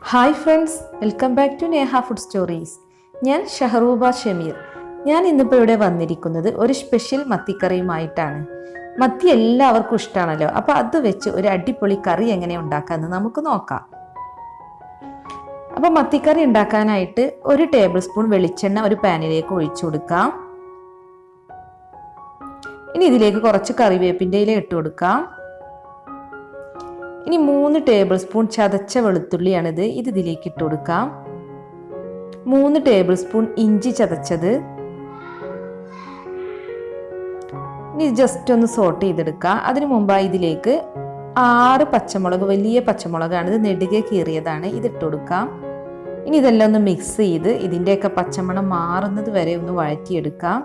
Hi friends, welcome back to Neha food stories. ഞാൻ ഷഹറൂബ ഷമീർ. ഞാൻ ഇന്നിപ്പോൾ ഇവിടെ വന്നിരിക്കുന്നത് ഒരു സ്പെഷ്യൽ മത്തിക്കറിയുമായിട്ടാണ്. മത്തി എല്ലാവർക്കും ഇഷ്ടമാണല്ലോ. അപ്പോൾ അത് വെച്ച് ഒരു അടിപൊളി കറി എങ്ങനെ ഉണ്ടാക്കാമെന്ന് നമുക്ക് നോക്കാം. അപ്പോൾ മത്തിക്കറി ഉണ്ടാക്കാനായിട്ട് 1 ടേബിൾ സ്പൂൺ വെളിച്ചെണ്ണ ഒരു പാനിലേക്ക് ഒഴിച്ചു കൊടുക്കാം. ഇനി ഇതിലേക്ക് കുറച്ച് കറിവേപ്പിൻ്റെ ഇല ഇട്ട് കൊടുക്കാം. ഇനി 3 ടേബിൾ സ്പൂൺ ചതച്ച വെളുത്തുള്ളിയാണിത്, ഇതിലേക്ക് ഇട്ട് കൊടുക്കാം. 3 ടേബിൾ സ്പൂൺ ഇഞ്ചി ചതച്ചത്. ഇനി ജസ്റ്റ് ഒന്ന് സോട്ട് ചെയ്തെടുക്കാം. അതിനു മുമ്പായി ഇതിലേക്ക് 6 പച്ചമുളക്, വലിയ പച്ചമുളകാണ്, ഇത് നെടുകെ കീറിയതാണ്, ഇതിട്ട് കൊടുക്കാം. ഇനി ഇതെല്ലാം ഒന്ന് മിക്സ് ചെയ്ത് ഇതിൻ്റെയൊക്കെ പച്ചമണം മാറുന്നത് വരെ ഒന്ന് വഴറ്റിയെടുക്കാം.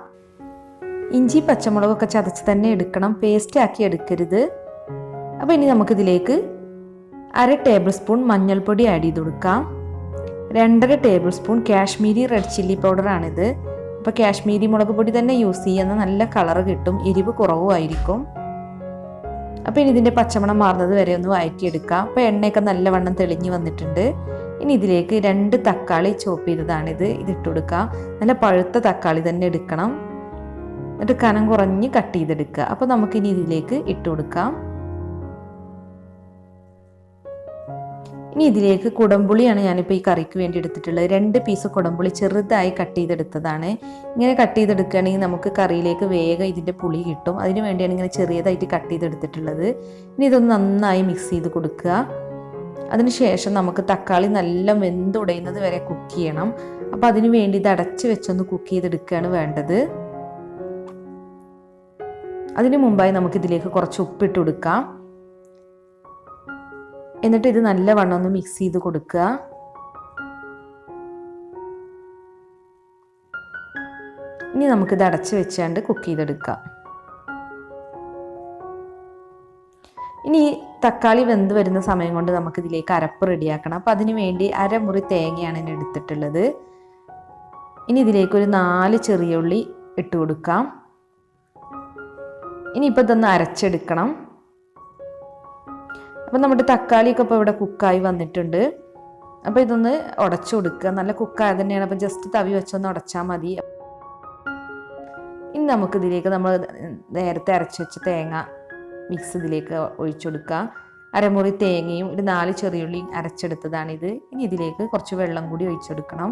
ഇഞ്ചി പച്ചമുളകൊക്കെ ചതച്ച് തന്നെ എടുക്കണം, പേസ്റ്റ് ആക്കി എടുക്കരുത്. അപ്പോൾ ഇനി നമുക്കിതിലേക്ക് 1/2 ടേബിൾ സ്പൂൺ മഞ്ഞൾപ്പൊടി ആഡ് ചെയ്ത് കൊടുക്കാം. 2.5 tablespoon Kashmiri red chilli പൗഡറാണിത്. അപ്പോൾ കാശ്മീരി മുളക് പൊടി തന്നെ യൂസ് ചെയ്യുന്ന നല്ല കളർ കിട്ടും, എരിവ് കുറവുമായിരിക്കും. അപ്പോൾ ഇനി ഇതിൻ്റെ പച്ചമണം മാറുന്നത് വരെ ഒന്ന് വഴറ്റിയെടുക്കാം. അപ്പോൾ എണ്ണയൊക്കെ നല്ലവണ്ണം തെളിഞ്ഞ് വന്നിട്ടുണ്ട്. ഇനി ഇതിലേക്ക് 2 തക്കാളി ചോപ്പ് ചെയ്തതാണിത്, ഇതിട്ട് കൊടുക്കാം. നല്ല പഴുത്ത തക്കാളി തന്നെ എടുക്കണം, എന്നിട്ട് കനം കുറഞ്ഞ് കട്ട് ചെയ്തെടുക്കുക. അപ്പോൾ നമുക്കിനി ഇതിലേക്ക് ഇട്ട് കൊടുക്കാം. ഇനി ഇതിലേക്ക് കുടംപുളിയാണ് ഞാനിപ്പോൾ ഈ കറിക്ക് വേണ്ടി എടുത്തിട്ടുള്ളത്. 2 പീസ് കുടംപുളി ചെറുതായി കട്ട് ചെയ്തെടുത്തതാണ്. ഇങ്ങനെ കട്ട് ചെയ്തെടുക്കുകയാണെങ്കിൽ നമുക്ക് കറിയിലേക്ക് വേഗം ഇതിൻ്റെ പുളി കിട്ടും. അതിന് വേണ്ടിയാണ് ഇങ്ങനെ ചെറിയതായിട്ട് കട്ട് ചെയ്തെടുത്തിട്ടുള്ളത്. ഇനി ഇതൊന്ന് നന്നായി മിക്സ് ചെയ്ത് കൊടുക്കുക. അതിനുശേഷം നമുക്ക് തക്കാളി നല്ല വെന്തുടയുന്നത് വരെ കുക്ക് ചെയ്യണം. അപ്പോൾ അതിന് വേണ്ടി ഇത് അടച്ച് വെച്ചൊന്ന് കുക്ക് ചെയ്തെടുക്കുകയാണ് വേണ്ടത്. അതിനു മുമ്പായി നമുക്കിതിലേക്ക് കുറച്ച് ഉപ്പിട്ട് കൊടുക്കാം. എന്നിട്ട് ഇത് നല്ലവണ്ണം ഒന്ന് മിക്സ് ചെയ്ത് കൊടുക്കുക. ഇനി നമുക്കിത് അടച്ച് വെച്ചാണ്ട് കുക്ക് ചെയ്തെടുക്കാം. ഇനി തക്കാളി വെന്ത് വരുന്ന സമയം കൊണ്ട് നമുക്കിതിലേക്ക് അരപ്പ് റെഡിയാക്കണം. അപ്പം അതിന് വേണ്ടി 1/2 മുറി തേങ്ങയാണ് ഞാൻ എടുത്തിട്ടുള്ളത്. ഇനി ഇതിലേക്കൊരു 4 ചെറിയ ഉള്ളി ഇട്ട് കൊടുക്കാം. ഇനിയിപ്പോൾ ഇതൊന്ന് അരച്ചെടുക്കണം. അപ്പം നമ്മുടെ തക്കാളിയൊക്കെ ഇപ്പോൾ ഇവിടെ കുക്കായി വന്നിട്ടുണ്ട്. അപ്പോൾ ഇതൊന്ന് ഉടച്ചു കൊടുക്കുക. നല്ല കുക്കായത് തന്നെയാണ്, അപ്പോൾ ജസ്റ്റ് തവി വെച്ചൊന്ന് ഉടച്ചാൽ മതി. ഇനി നമുക്കിതിലേക്ക് നമ്മൾ നേരത്തെ അരച്ച് വെച്ച തേങ്ങ മിക്സ് ഇതിലേക്ക് ഒഴിച്ചു കൊടുക്കുക. 1/2 മുറി തേങ്ങയും ഒരു 4 ചെറിയുള്ളിയും അരച്ചെടുത്തതാണിത്. ഇനി ഇതിലേക്ക് കുറച്ച് വെള്ളം കൂടി ഒഴിച്ചെടുക്കണം.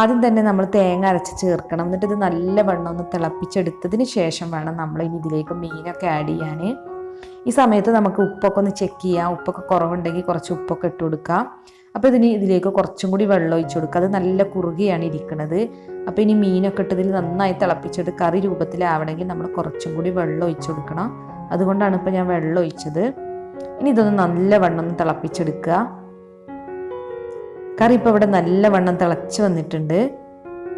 ആദ്യം തന്നെ നമ്മൾ തേങ്ങ അരച്ച് ചേർക്കണം. എന്നിട്ട് ഇത് നല്ലവണ്ണം ഒന്ന് തിളപ്പിച്ചെടുത്തതിന് ശേഷം വേണം നമ്മൾ ഇനി ഇതിലേക്ക് മീനൊക്കെ ആഡ് ചെയ്യാൻ. ഈ സമയത്ത് നമുക്ക് ഉപ്പൊക്കെ ഒന്ന് ചെക്ക് ചെയ്യാം. ഉപ്പൊക്കെ കുറവുണ്ടെങ്കിൽ കുറച്ച് ഉപ്പൊക്കെ ഇട്ട് കൊടുക്കാം. അപ്പോൾ ഇതിലേക്ക് കുറച്ചും കൂടി വെള്ളം ഒഴിച്ചു കൊടുക്കുക. അത് നല്ല കുറുകിയാണ് ഇരിക്കുന്നത്. അപ്പോൾ ഇനി മീനൊക്കെ ഇട്ട് ഇതിൽ നന്നായി തിളപ്പിച്ചിട്ട് കറി രൂപത്തിലാവണമെങ്കിൽ നമ്മൾ കുറച്ചും കൂടി വെള്ളം ഒഴിച്ചു കൊടുക്കണം. അതുകൊണ്ടാണ് ഇപ്പോൾ ഞാൻ വെള്ളം ഒഴിച്ചത്. ഇനി ഇതൊന്ന് നല്ലവണ്ണം ഒന്ന് തിളപ്പിച്ചെടുക്കുക. കറി ഇപ്പോൾ ഇവിടെ നല്ലവണ്ണം തിളച്ച് വന്നിട്ടുണ്ട്.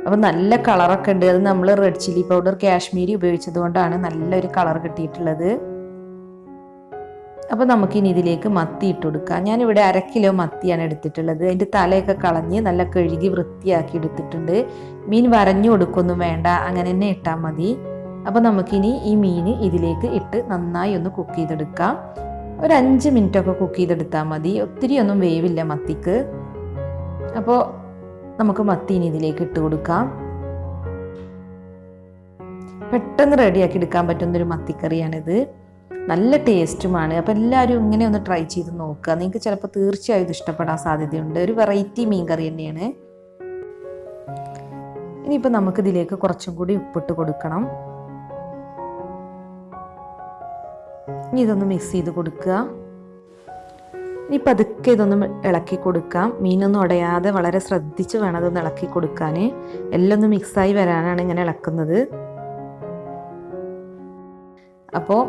അപ്പോൾ നല്ല കളറൊക്കെ ഉണ്ട്. അത് നമ്മൾ റെഡ് ചില്ലി പൗഡർ കാശ്മീരി ഉപയോഗിച്ചത് കൊണ്ടാണ് നല്ലൊരു കളർ കിട്ടിയിട്ടുള്ളത്. അപ്പോൾ നമുക്കിനി ഇതിലേക്ക് മത്തി ഇട്ട് കൊടുക്കാം. ഞാനിവിടെ 1/2 കിലോ മത്തിയാണ് എടുത്തിട്ടുള്ളത്. അതിൻ്റെ തലയൊക്കെ കളഞ്ഞ് നല്ല കഴുകി വൃത്തിയാക്കി എടുത്തിട്ടുണ്ട്. മീൻ വരഞ്ഞു കൊടുക്കൊന്നും വേണ്ട, അങ്ങനെ തന്നെ ഇട്ടാൽ മതി. അപ്പോൾ നമുക്കിനി ഈ മീൻ ഇതിലേക്ക് ഇട്ട് നന്നായി ഒന്ന് കുക്ക് ചെയ്തെടുക്കാം. ഒരു 5 മിനിറ്റൊക്കെ കുക്ക് ചെയ്തെടുത്താൽ മതി. ഒത്തിരി ഒന്നും വേവില്ല മത്തിക്ക്. അപ്പോൾ നമുക്ക് മത്തി ഇനി ഇതിലേക്ക് ഇട്ട് കൊടുക്കാം. പെട്ടെന്ന് റെഡിയാക്കി എടുക്കാൻ പറ്റുന്നൊരു മത്തിക്കറിയാണിത്. നല്ല ടേസ്റ്റുമാണ്. അപ്പോൾ എല്ലാവരും ഇങ്ങനെ ഒന്ന് ട്രൈ ചെയ്ത് നോക്കുക. നിങ്ങൾക്ക് ചിലപ്പോൾ തീർച്ചയായും ഇത് ഇഷ്ടപ്പെടാൻ സാധ്യതയുണ്ട്. ഒരു വെറൈറ്റി മീൻ കറി തന്നെയാണ്. ഇനിയിപ്പോൾ നമുക്കിതിലേക്ക് കുറച്ചും കൂടി ഉപ്പിട്ട് കൊടുക്കണം. ഇനി ഇതൊന്ന് മിക്സ് ചെയ്ത് കൊടുക്കുക. ഇനി പതുക്കെ ഇതൊന്ന് ഇളക്കി കൊടുക്കാം. മീനൊന്നും ഉടയാതെ വളരെ ശ്രദ്ധിച്ച് വേണം അതൊന്ന് ഇളക്കി കൊടുക്കാൻ. എല്ലാം ഒന്ന് മിക്സായി വരാനാണ് ഇങ്ങനെ ഇളക്കുന്നത്. അപ്പോൾ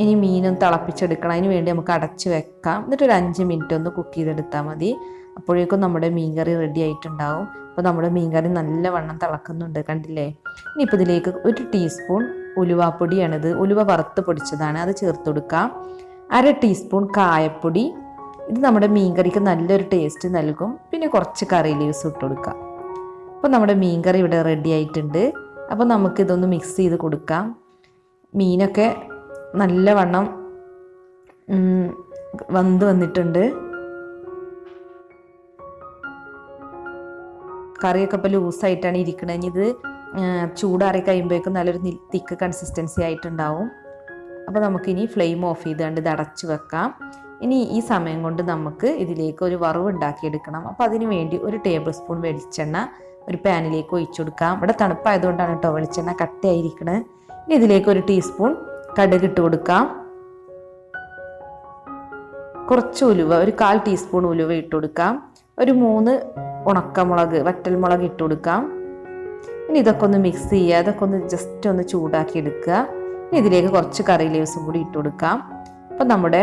ഇനി മീനൊന്ന് തിളപ്പിച്ചെടുക്കണം. അതിന് വേണ്ടി നമുക്ക് അടച്ച് വെക്കാം. എന്നിട്ടൊരു 5 മിനിറ്റ് ഒന്ന് കുക്ക് ചെയ്തെടുത്താൽ മതി. അപ്പോഴേക്കും നമ്മുടെ മീൻകറി റെഡി ആയിട്ടുണ്ടാവും. അപ്പോൾ നമ്മുടെ മീൻകറി നല്ലവണ്ണം തിളക്കുന്നുണ്ട്, കണ്ടില്ലേ? ഇനിയിപ്പോൾ ഇതിലേക്ക് 1 ടീസ്പൂൺ ഉലുവാപ്പൊടിയാണിത്. ഉലുവ വറുത്ത് പൊടിച്ചതാണ്, അത് ചേർത്ത് കൊടുക്കാം. 1/2 ടീസ്പൂൺ കായപ്പൊടി. ഇത് നമ്മുടെ മീൻകറിക്ക് നല്ലൊരു ടേസ്റ്റ് നൽകും. പിന്നെ കുറച്ച് കറി ലീവ്സ് ഇട്ട് കൊടുക്കാം. അപ്പോൾ നമ്മുടെ മീൻകറി ഇവിടെ റെഡി ആയിട്ടുണ്ട്. അപ്പോൾ നമുക്കിതൊന്ന് മിക്സ് ചെയ്ത് കൊടുക്കാം. മീനൊക്കെ നല്ലവണ്ണം വന്നിട്ടുണ്ട്. കറിയൊക്കെ ഇപ്പോൾ ലൂസായിട്ടാണ് ഇരിക്കുന്നത്. ഇത് ചൂടാറി കഴിയുമ്പോഴേക്കും നല്ലൊരു തിക്ക് കൺസിസ്റ്റൻസി ആയിട്ടുണ്ടാവും. അപ്പോൾ നമുക്കിനി ഫ്ലെയിം ഓഫ് ചെയ്തുകൊണ്ട് ഇത് അടച്ചു വെക്കാം. ഇനി ഈ സമയം കൊണ്ട് നമുക്ക് ഇതിലേക്ക് ഒരു വറവ് ഉണ്ടാക്കിയെടുക്കണം. അപ്പോൾ അതിന് വേണ്ടി 1 ടേബിൾ സ്പൂൺ വെളിച്ചെണ്ണ ഒരു പാനിലേക്ക് ഒഴിച്ചു കൊടുക്കാം. ഇവിടെ തണുപ്പായതുകൊണ്ടാണ് കേട്ടോ വെളിച്ചെണ്ണ കട്ടിയായിരിക്കണത്. ഇനി ഇതിലേക്ക് 1 ടീസ്പൂൺ കടുക് ഇട്ട് കൊടുക്കാം. കുറച്ച് ഉലുവ, ഒരു 1/4 ടീസ്പൂൺ ഉലുവ ഇട്ട് കൊടുക്കാം. ഒരു 3 ഉണക്കമുളക്, വറ്റൽമുളക് ഇട്ട് കൊടുക്കാം. ഇനി ഇതൊക്കെ ഒന്ന് മിക്സ് ചെയ്യുക. അതൊക്കെ ഒന്ന് ജസ്റ്റ് ഒന്ന് ചൂടാക്കി എടുക്കുക. ഇനി ഇതിലേക്ക് കുറച്ച് കറി ലീവ്സും കൂടി ഇട്ട് കൊടുക്കാം. അപ്പം നമ്മുടെ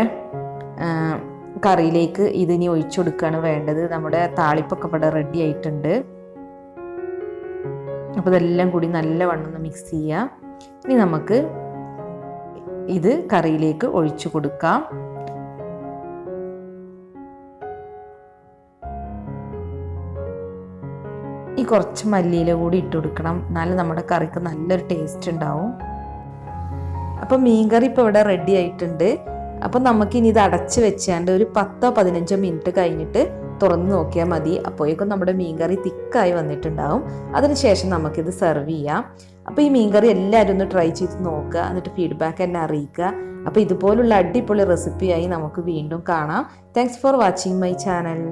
കറിയിലേക്ക് ഇതിനി ഒഴിച്ചു കൊടുക്കുകയാണ് വേണ്ടത്. നമ്മുടെ താളിപ്പൊക്കെ ഇവിടെ റെഡി ആയിട്ടുണ്ട്. അപ്പോൾ ഇതെല്ലാം കൂടി നല്ലവണ്ണം ഒന്ന് മിക്സ് ചെയ്യുക. ഇനി നമുക്ക് ഇത് കറിയിലേക്ക് ഒഴിച്ചു കൊടുക്കാം. ഈ കുറച്ച് മല്ലിയില കൂടി ഇട്ട് കൊടുക്കണം. എന്നാലും നമ്മുടെ കറിക്ക് നല്ലൊരു ടേസ്റ്റ് ഉണ്ടാവും. അപ്പം മീൻകറി ഇപ്പോൾ ഇവിടെ റെഡി ആയിട്ടുണ്ട്. അപ്പം നമുക്കിനി ഇത് അടച്ച് വെച്ചാണ്ട് ഒരു 10-15 മിനിറ്റ് കഴിഞ്ഞിട്ട് തുറന്ന് നോക്കിയാൽ മതി. അപ്പോഴേക്കും നമ്മുടെ മീൻകറി തിക്കായി വന്നിട്ടുണ്ടാവും. അതിനുശേഷം നമുക്കിത് സെർവ് ചെയ്യാം. അപ്പോൾ ഈ മീൻകറി എല്ലാവരും ഒന്ന് ട്രൈ ചെയ്ത് നോക്കുക. എന്നിട്ട് ഫീഡ്ബാക്ക് എന്നെ അറിയിക്കുക. അപ്പോൾ ഇതുപോലുള്ള അടിപൊളി റെസിപ്പിയായി നമുക്ക് വീണ്ടും കാണാം. Thanks for watching my channel.